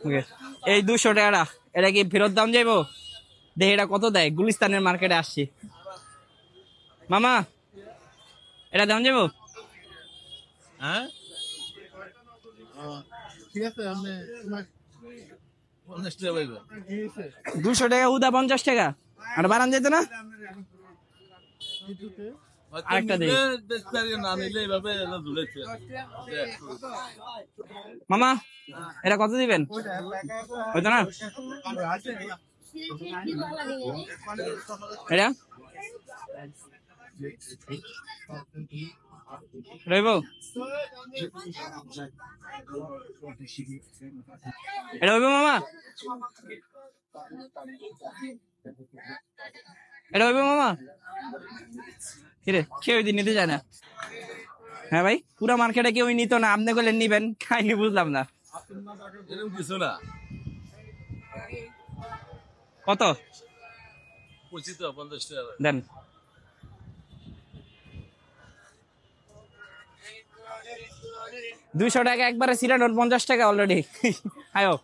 ওকে, এই 200 টাকাটা এটা কি ফেরত দাম যাইবো? দেখি এটা কত দেয়। গুলিস্তানের মার্কেটে আসছি মামা, এটা দাম যাবো? হ্যাঁ ঠিক আছে। আপনি 50 টাকা পাইবেন। 200 টাকা উদা 50 টাকা, আর বাড়ান যেত না? আরেকটা দিই না নিলে এইভাবে ঝুলেছে। মামা, এটা কত দিবেন? হয়তো না এটা রইব? এটা হইব মামা? এটা হইব মামা? কিরে কেউ দিন নিতে চায় না? হ্যাঁ ভাই, পুরা মার্কেটে কেউ নিত না, আপনি বললেন নিবেন, খাইনি বুঝলাম না। এরকম কিছু না। কত 25 টাকা 50 টাকা দেন? 200 টাকা একবারে সিরানোর 50 টাকা অলরেডি। আয়ো